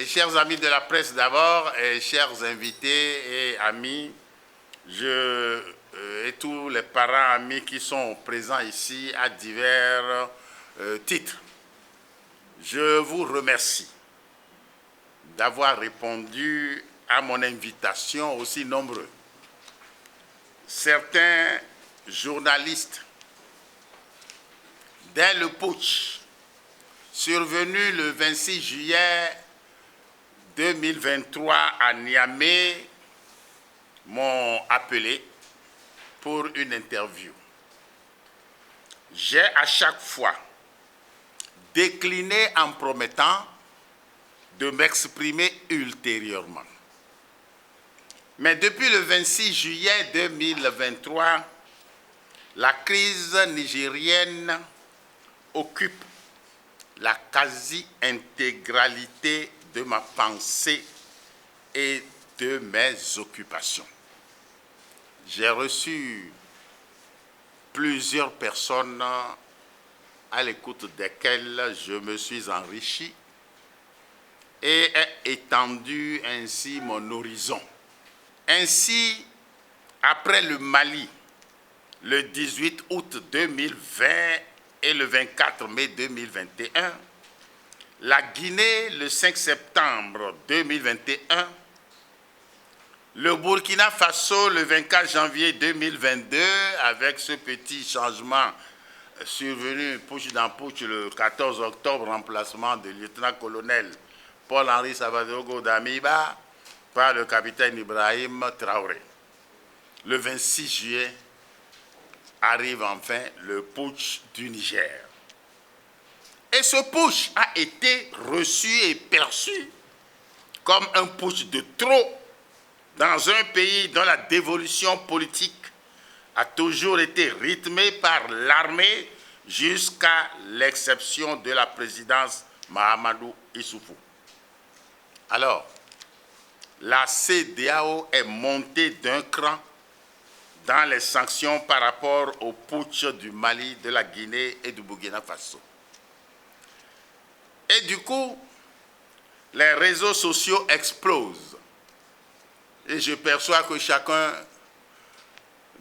Et chers amis de la presse d'abord, et chers invités et amis, et tous les parents amis qui sont présents ici à divers titres, je vous remercie d'avoir répondu à mon invitation aussi nombreux. Certains journalistes, dès le putsch survenu le 26 juillet 2023 à Niamey, m'ont appelé pour une interview. J'ai à chaque fois décliné en promettant de m'exprimer ultérieurement. Mais depuis le 26 juillet 2023, la crise nigérienne occupe la quasi-intégralité de ma pensée et de mes occupations. J'ai reçu plusieurs personnes à l'écoute desquelles je me suis enrichi et ai étendu ainsi mon horizon. Ainsi, après le Mali, le 18 août 2020 et le 24 mai 2021, la Guinée le 5 septembre 2021, le Burkina Faso le 24 janvier 2022, avec ce petit changement survenu push dans push le 14 octobre, remplacement du lieutenant-colonel Paul-Henri Savadogo Damiba par le capitaine Ibrahim Traoré. Le 26 juillet arrive enfin le putsch du Niger. Et ce putsch a été reçu et perçu comme un putsch de trop dans un pays dont la dévolution politique a toujours été rythmée par l'armée jusqu'à l'exception de la présidence Mahamadou Issoufou. Alors, la CEDEAO est montée d'un cran dans les sanctions par rapport au putsch du Mali, de la Guinée et du Burkina Faso. Et du coup, les réseaux sociaux explosent. Et je perçois que chacun,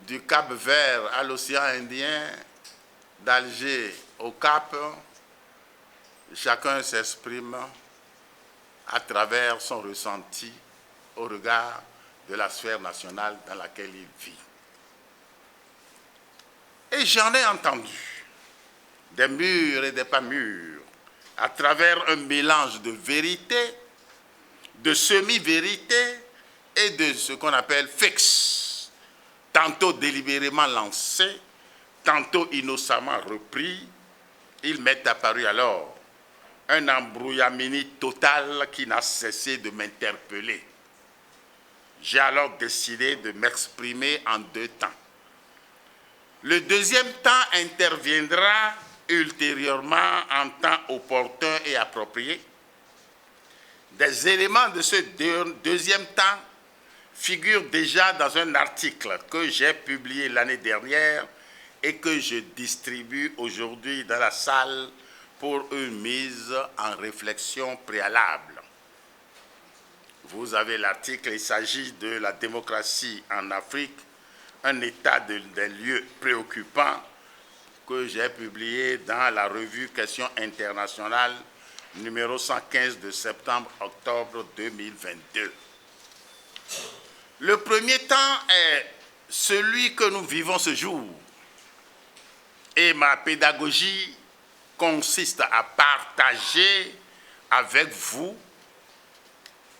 du Cap Vert à l'océan Indien, d'Alger au Cap, chacun s'exprime à travers son ressenti au regard de la sphère nationale dans laquelle il vit. Et j'en ai entendu des mûrs et des pas mûrs, à travers un mélange de vérité, de semi-vérité et de ce qu'on appelle fakes, tantôt délibérément lancés, tantôt innocemment repris. Il m'est apparu alors un embrouillamini total qui n'a cessé de m'interpeller. J'ai alors décidé de m'exprimer en deux temps. Le deuxième temps interviendra ultérieurement en temps opportun et approprié. Des éléments de ce deuxième temps figurent déjà dans un article que j'ai publié l'année dernière et que je distribue aujourd'hui dans la salle pour une mise en réflexion préalable. Vous avez l'article, il s'agit de la démocratie en Afrique, un état des lieux préoccupants que j'ai publié dans la revue Questions internationales numéro 115 de septembre-octobre 2022. Le premier temps est celui que nous vivons ce jour. Et ma pédagogie consiste à partager avec vous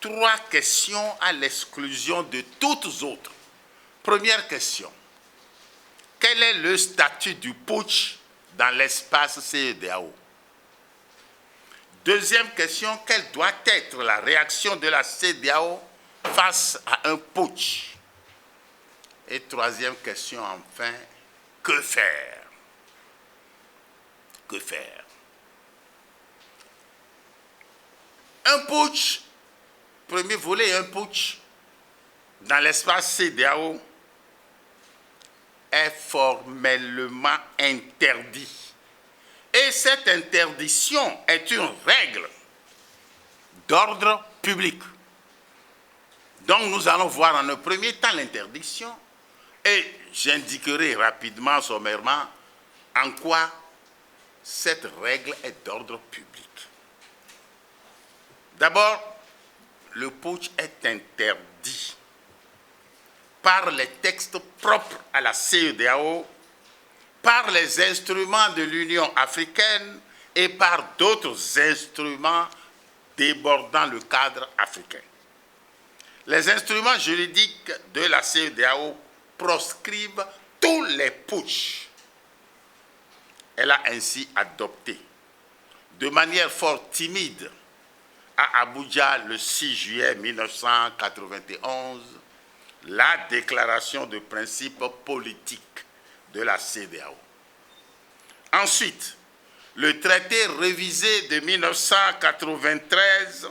trois questions à l'exclusion de toutes autres. Première question. Quel est le statut du putsch dans l'espace CEDEAO? Deuxième question, quelle doit être la réaction de la CEDEAO face à un putsch? Et troisième question, enfin, que faire? Que faire? Un putsch, premier volet, un putsch dans l'espace CEDEAO est formellement interdit. Et cette interdiction est une règle d'ordre public. Donc nous allons voir en un premier temps l'interdiction et j'indiquerai rapidement, sommairement, en quoi cette règle est d'ordre public. D'abord, le putsch est interdit par les textes propres à la CEDEAO, par les instruments de l'Union africaine et par d'autres instruments débordant le cadre africain. Les instruments juridiques de la CEDEAO proscrivent tous les putschs. Elle a ainsi adopté, de manière fort timide, à Abuja le 6 juillet 1991, la déclaration de principes politiques de la CEDEAO. Ensuite, le traité révisé de 1993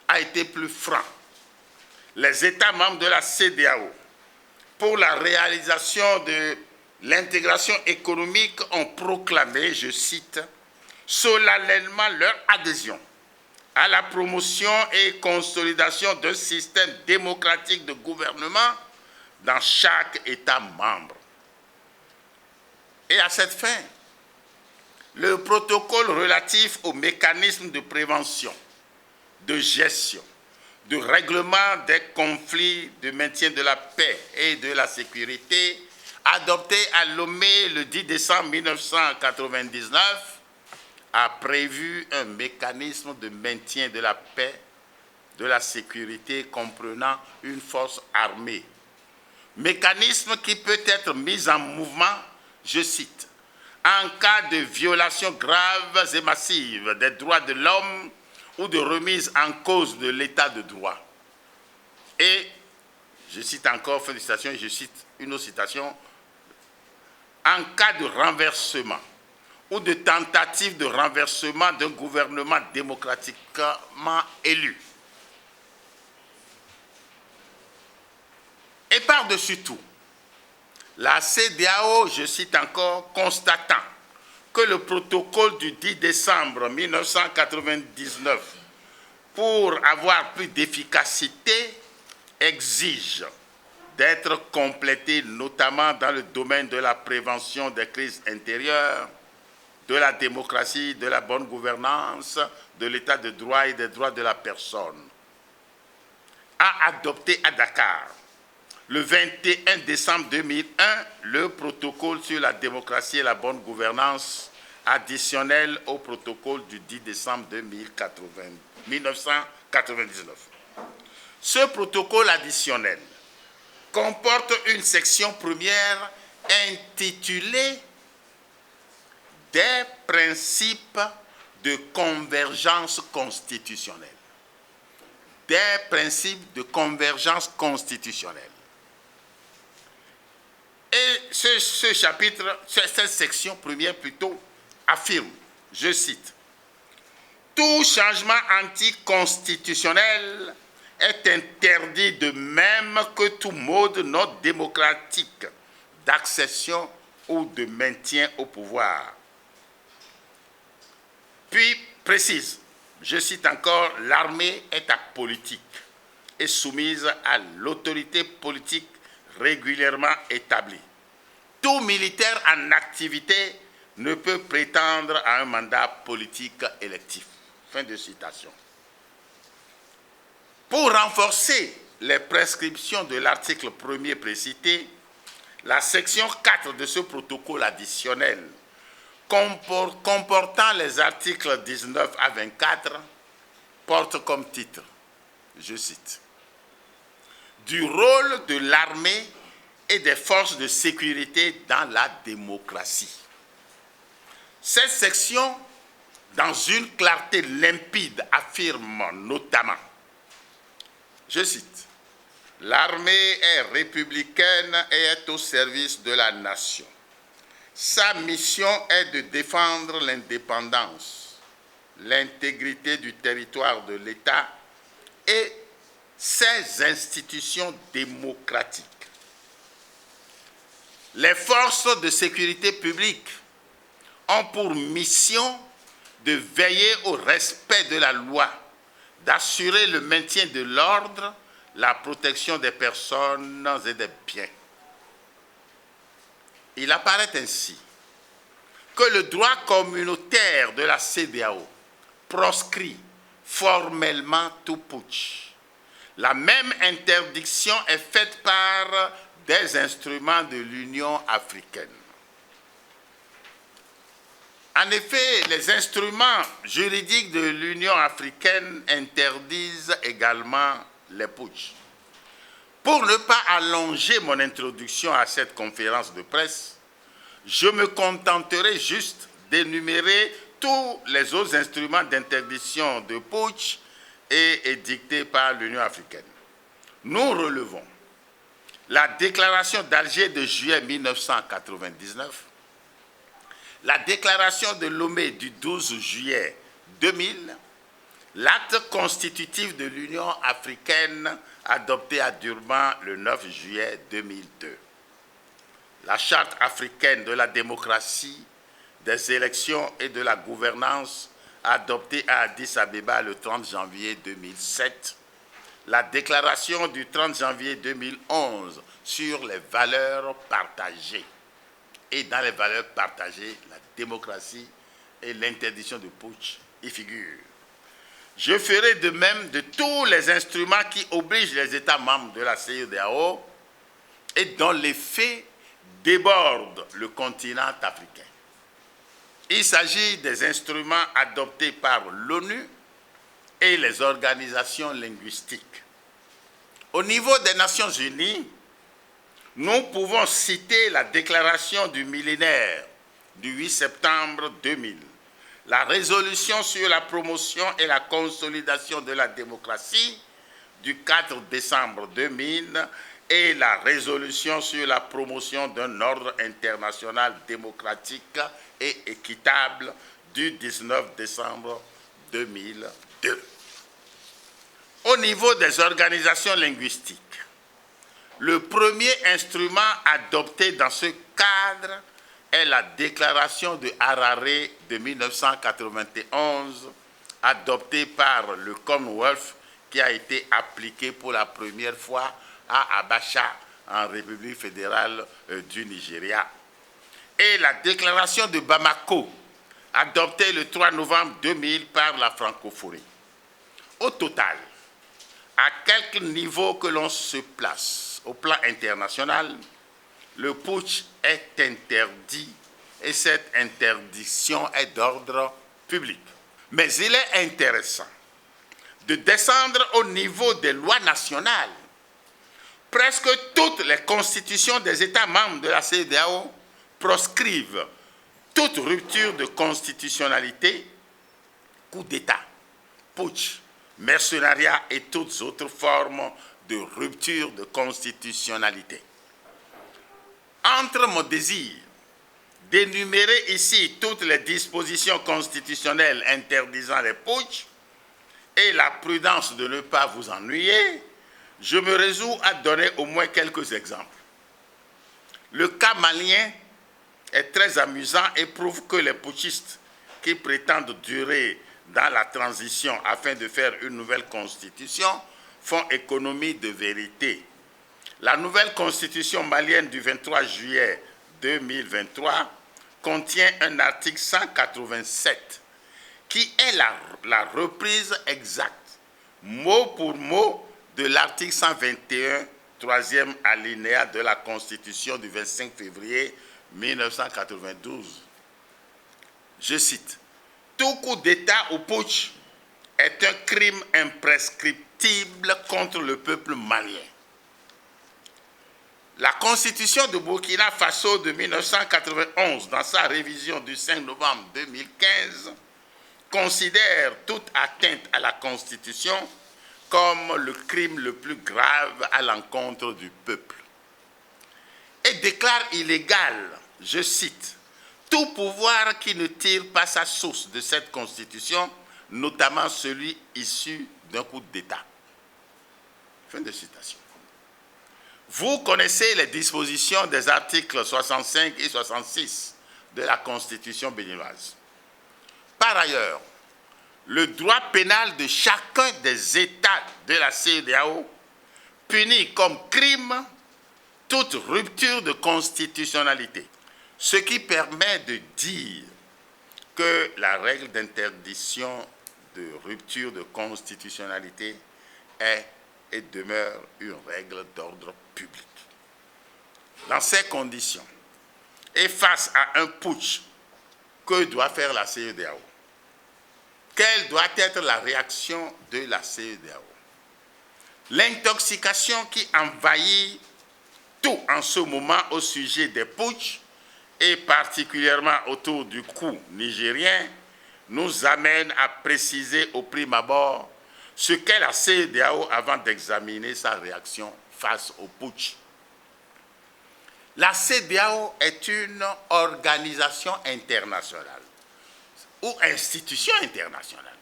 a été plus franc. Les États membres de la CEDEAO, pour la réalisation de l'intégration économique, ont proclamé, je cite, solennellement leur adhésion à la promotion et consolidation d'un système démocratique de gouvernement dans chaque État membre. Et à cette fin, le protocole relatif aux mécanismes de prévention, de gestion, de règlement des conflits, de maintien de la paix et de la sécurité, adopté à Lomé le 10 décembre 1999, a prévu un mécanisme de maintien de la paix, de la sécurité comprenant une force armée. Mécanisme qui peut être mis en mouvement, je cite, en cas de violations graves et massives des droits de l'homme ou de remise en cause de l'état de droit. Et, je cite encore, fin de citation, je cite une autre citation, en cas de renversement ou de tentative de renversement d'un gouvernement démocratiquement élu. Et par-dessus tout, la CEDEAO, je cite encore, constatant que le protocole du 10 décembre 1999, pour avoir plus d'efficacité, exige d'être complété notamment dans le domaine de la prévention des crises intérieures, de la démocratie, de la bonne gouvernance, de l'état de droit et des droits de la personne, a adopté à Dakar, le 21 décembre 2001, le protocole sur la démocratie et la bonne gouvernance additionnel au protocole du 10 décembre 1999. Ce protocole additionnel comporte une section première intitulée « Des principes de convergence constitutionnelle ». Des principes de convergence constitutionnelle. Et ce chapitre, cette section première plutôt, affirme, je cite, « Tout changement anticonstitutionnel est interdit de même que tout mode non démocratique d'accession ou de maintien au pouvoir. » Puis précise, je cite encore, « L'armée est apolitique et soumise à l'autorité politique régulièrement établie. Tout militaire en activité ne peut prétendre à un mandat politique électif. » Fin de citation. Pour renforcer les prescriptions de l'article 1er précité, la section 4 de ce protocole additionnel, comportant les articles 19 à 24, porte comme titre, je cite, « Du rôle de l'armée et des forces de sécurité dans la démocratie ». Cette section, dans une clarté limpide, affirme notamment, je cite, « L'armée est républicaine et est au service de la nation. Sa mission est de défendre l'indépendance, l'intégrité du territoire de l'État et ses institutions démocratiques. Les forces de sécurité publique ont pour mission de veiller au respect de la loi, d'assurer le maintien de l'ordre, la protection des personnes et des biens. Il apparaît ainsi que le droit communautaire de la CEDEAO proscrit formellement tout putsch. La même interdiction est faite par des instruments de l'Union africaine. En effet, les instruments juridiques de l'Union africaine interdisent également les putschs. Pour ne pas allonger mon introduction à cette conférence de presse, je me contenterai juste d'énumérer tous les autres instruments d'interdiction de putsch et édictés par l'Union africaine. Nous relevons la déclaration d'Alger de juillet 1999, la déclaration de Lomé du 12 juillet 2000, l'acte constitutif de l'Union africaine adopté à Durban le 9 juillet 2002, la charte africaine de la démocratie, des élections et de la gouvernance adoptée à Addis Abeba le 30 janvier 2007, la déclaration du 30 janvier 2011 sur les valeurs partagées. Et dans les valeurs partagées, la démocratie et l'interdiction de putsch y figurent. Je ferai de même de tous les instruments qui obligent les États membres de la CEDEAO et dont les faits débordent le continent africain. Il s'agit des instruments adoptés par l'ONU et les organisations linguistiques. Au niveau des Nations Unies, nous pouvons citer la déclaration du millénaire du 8 septembre 2000, la résolution sur la promotion et la consolidation de la démocratie du 4 décembre 2000 et la résolution sur la promotion d'un ordre international démocratique et équitable du 19 décembre 2002. Au niveau des organisations linguistiques, le premier instrument adopté dans ce cadre est la déclaration de Harare de 1991, adoptée par le Commonwealth, qui a été appliquée pour la première fois à Abacha, en République fédérale du Nigeria. Et la déclaration de Bamako, adoptée le 3 novembre 2000 par la francophonie. Au total, à quelque niveau que l'on se place au plan international, le putsch est interdit et cette interdiction est d'ordre public. Mais il est intéressant de descendre au niveau des lois nationales. Presque toutes les constitutions des États membres de la CEDEAO proscrivent toute rupture de constitutionnalité, coup d'État, putsch, mercenariat et toutes autres formes de rupture de constitutionnalité. Entre mon désir d'énumérer ici toutes les dispositions constitutionnelles interdisant les putschs et la prudence de ne pas vous ennuyer, je me résous à donner au moins quelques exemples. Le cas malien est très amusant et prouve que les putschistes qui prétendent durer dans la transition afin de faire une nouvelle constitution font économie de vérité. La nouvelle constitution malienne du 23 juillet 2023 contient un article 187 qui est la reprise exacte, mot pour mot, de l'article 121, troisième alinéa de la Constitution du 25 février 1992. Je cite, « Tout coup d'État ou putsch est un crime imprescriptible contre le peuple malien. » La Constitution de Burkina Faso de 1991, dans sa révision du 5 novembre 2015, considère toute atteinte à la Constitution comme le crime le plus grave à l'encontre du peuple. Et déclare illégal, je cite, « tout pouvoir qui ne tire pas sa source de cette Constitution, notamment celui issu d'un coup d'État. » Fin de citation. Vous connaissez les dispositions des articles 65 et 66 de la Constitution béninoise. Par ailleurs, le droit pénal de chacun des États de la CEDEAO punit comme crime toute rupture de constitutionnalité, ce qui permet de dire que la règle d'interdiction de rupture de constitutionnalité est et demeure une règle d'ordre public. Dans ces conditions, et face à un putsch, que doit faire la CEDEAO? Quelle doit être la réaction de la CEDEAO? L'intoxication qui envahit tout en ce moment au sujet des putschs, et particulièrement autour du coup nigérien, nous amène à préciser au prime abord ce qu'est la CEDEAO avant d'examiner sa réaction face au putsch. La CEDEAO est une organisation internationale ou institution internationale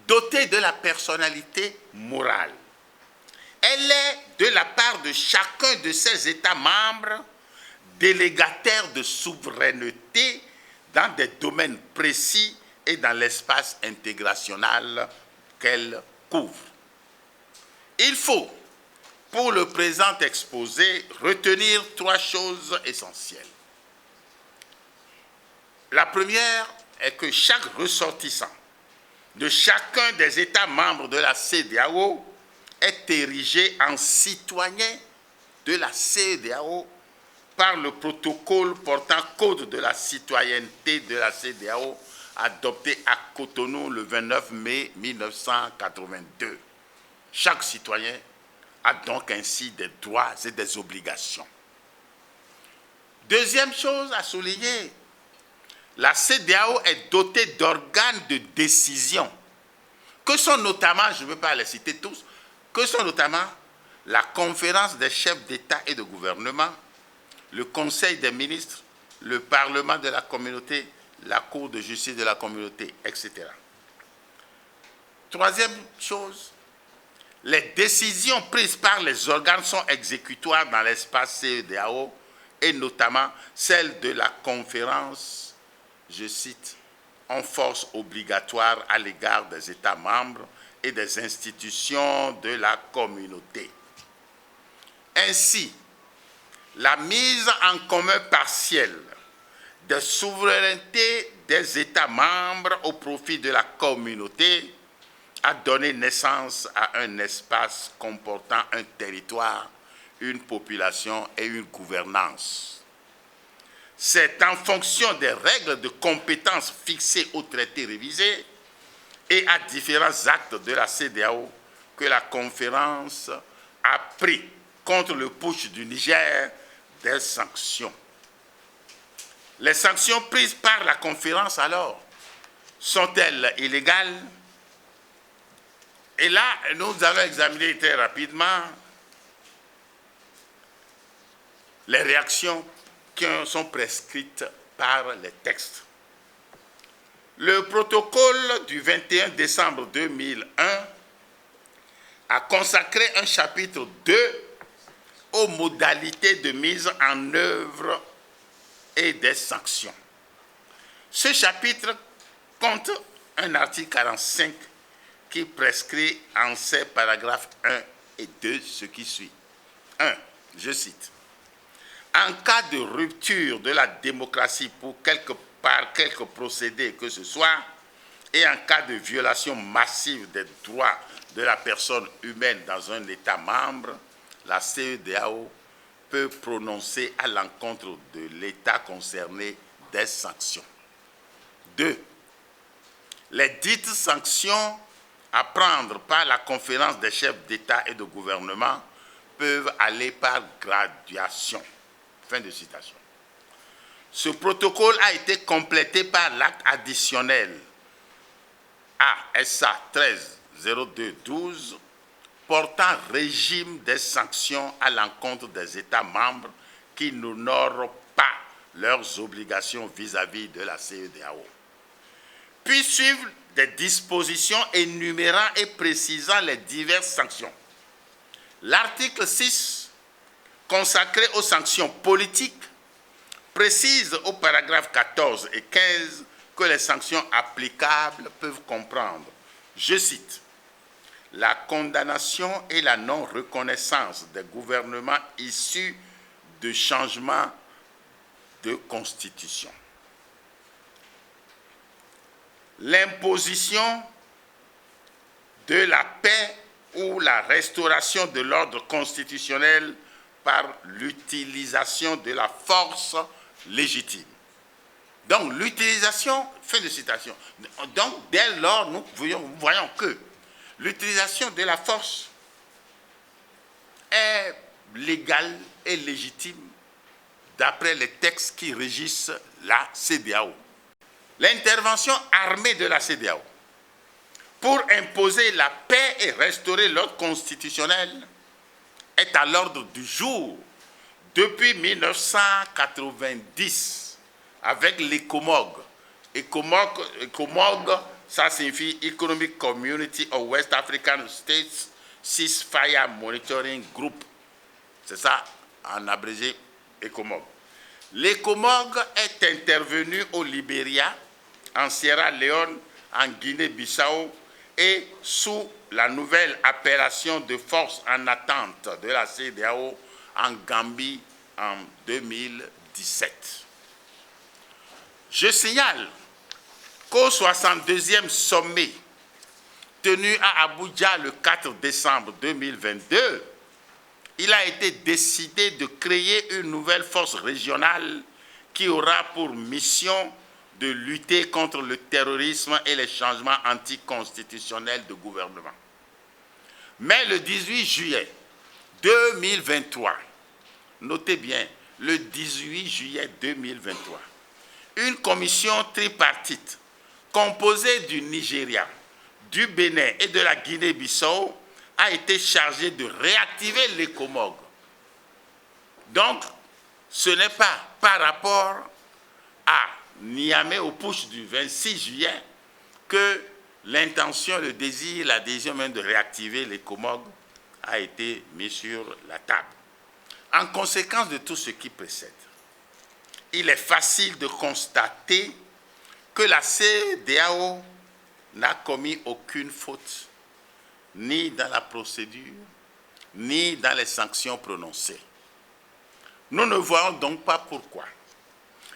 dotée de la personnalité morale. Elle est, de la part de chacun de ses États membres, délégataire de souveraineté dans des domaines précis et dans l'espace intégrationnel qu'elle couvre. Il faut, pour le présent exposé, retenir 3 choses essentielles. La première est que chaque ressortissant de chacun des États membres de la CEDEAO est érigé en citoyen de la CEDEAO par le protocole portant code de la citoyenneté de la CEDEAO adopté à Cotonou le 29 mai 1982. Chaque citoyen a donc ainsi des droits et des obligations. Deuxième chose à souligner, la CEDEAO est dotée d'organes de décision, que sont notamment, je ne veux pas les citer tous, que sont notamment la conférence des chefs d'État et de gouvernement, le Conseil des ministres, le Parlement de la communauté, la Cour de justice de la communauté, etc. Troisième chose, les décisions prises par les organes sont exécutoires dans l'espace CEDEAO et notamment celles de la conférence, je cite, en force obligatoire à l'égard des États membres et des institutions de la communauté. Ainsi, la mise en commun partielle des souverainetés des États membres au profit de la communauté a donné naissance à un espace comportant un territoire, une population et une gouvernance. C'est en fonction des règles de compétences fixées au traité révisé et à différents actes de la CEDEAO que la conférence a pris contre le putsch du Niger des sanctions. Les sanctions prises par la conférence alors sont-elles illégales? Et là, nous allons examiner très rapidement les réactions qui sont prescrites par les textes. Le protocole du 21 décembre 2001 a consacré un chapitre 2 aux modalités de mise en œuvre et des sanctions. Ce chapitre compte un article 45 qui prescrit en ses paragraphes 1 et 2 ce qui suit. 1. Je cite. En cas de rupture de la démocratie par quelque procédé que ce soit, et en cas de violation massive des droits de la personne humaine dans un État membre, la CEDEAO peut prononcer à l'encontre de l'État concerné des sanctions. 2. Les dites sanctions à prendre par la conférence des chefs d'État et de gouvernement peuvent aller par graduation. Fin de citation. Ce protocole a été complété par l'acte additionnel ASA 13-02-12 portant régime des sanctions à l'encontre des États membres qui n'honorent pas leurs obligations vis-à-vis de la CEDEAO. Puis suivent des dispositions énumérant et précisant les diverses sanctions. L'article 6, consacré aux sanctions politiques, précise au paragraphe 14 et 15 que les sanctions applicables peuvent comprendre, je cite, la condamnation et la non-reconnaissance des gouvernements issus de changements de constitution, l'imposition de la paix ou la restauration de l'ordre constitutionnel par l'utilisation de la force légitime. Donc, l'utilisation, fin de citation. Donc, dès lors, nous voyons que l'utilisation de la force est légale et légitime d'après les textes qui régissent la CEDEAO. L'intervention armée de la CEDEAO pour imposer la paix et restaurer l'ordre constitutionnel est à l'ordre du jour depuis 1990 avec l'ECOMOG. ECOMOG, ça signifie Economic Community of West African States Ceasefire Monitoring Group. C'est ça, en abrégé, ECOMOG. L'ECOMOG est intervenu au Libéria, en Sierra Leone, en Guinée-Bissau et sous la nouvelle appellation de force en attente de la CEDEAO en Gambie en 2017. Je signale qu'au 62e sommet tenu à Abuja le 4 décembre 2022, il a été décidé de créer une nouvelle force régionale qui aura pour mission de lutter contre le terrorisme et les changements anticonstitutionnels de gouvernement. Mais le 18 juillet 2023, notez bien, le 18 juillet 2023, une commission tripartite composée du Nigeria, du Bénin et de la Guinée-Bissau a été chargée de réactiver l'ECOMOG. Donc, ce n'est pas par rapport à Niamey au push du 26 juillet que l'intention, le désir, la décision même de réactiver l'ECOMOG a été mise sur la table. En conséquence de tout ce qui précède, il est facile de constater que la CEDEAO n'a commis aucune faute, ni dans la procédure, ni dans les sanctions prononcées. Nous ne voyons donc pas pourquoi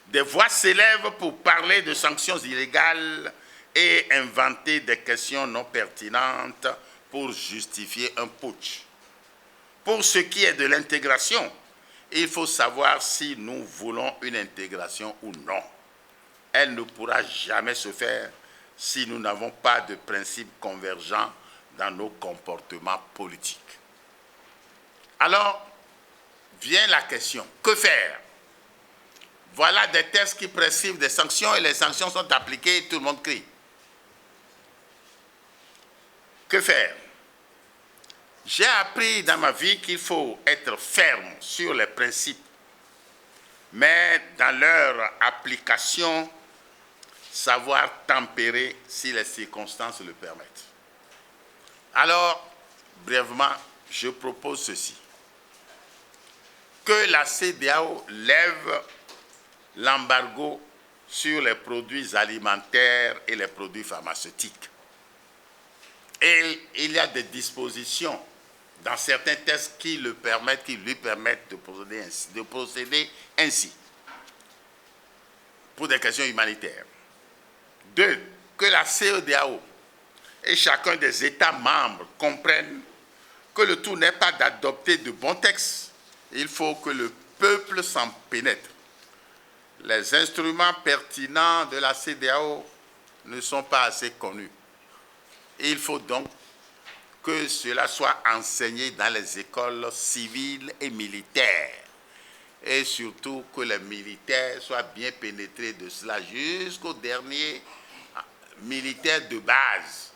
des voix s'élèvent pour parler de sanctions illégales et inventer des questions non pertinentes pour justifier un putsch. Pour ce qui est de l'intégration, il faut savoir si nous voulons une intégration ou non. Elle ne pourra jamais se faire si nous n'avons pas de principes convergents dans nos comportements politiques. Alors, vient la question, que faire? Voilà des textes qui prescrivent des sanctions et les sanctions sont appliquées et tout le monde crie. Que faire? J'ai appris dans ma vie qu'il faut être ferme sur les principes, mais dans leur application, savoir tempérer si les circonstances le permettent. Alors, brièvement, je propose ceci. Que la CEDEAO lève l'embargo sur les produits alimentaires et les produits pharmaceutiques. Et il y a des dispositions dans certains textes qui lui permettent de procéder ainsi, pour des questions humanitaires. 2. Que la CEDEAO et chacun des États membres comprennent que le tout n'est pas d'adopter de bons textes. Il faut que le peuple s'en pénètre. Les instruments pertinents de la CEDEAO ne sont pas assez connus. Il faut donc que cela soit enseigné dans les écoles civiles et militaires. Et surtout que les militaires soient bien pénétrés de cela jusqu'aux derniers militaires de base.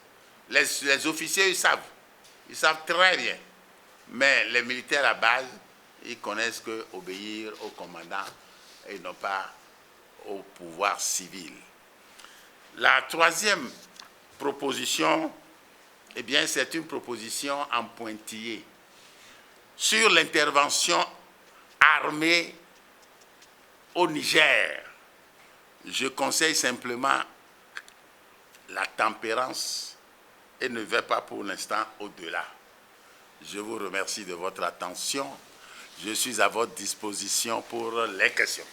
Les officiers, ils savent très bien. Mais les militaires à base, ils connaissent qu'obéir au commandant et non pas au pouvoir civil. La troisième proposition, eh bien, c'est une proposition en pointillé sur l'intervention armée au Niger. Je conseille simplement la tempérance et ne va pas pour l'instant au-delà. Je vous remercie de votre attention. Je suis à votre disposition pour les questions.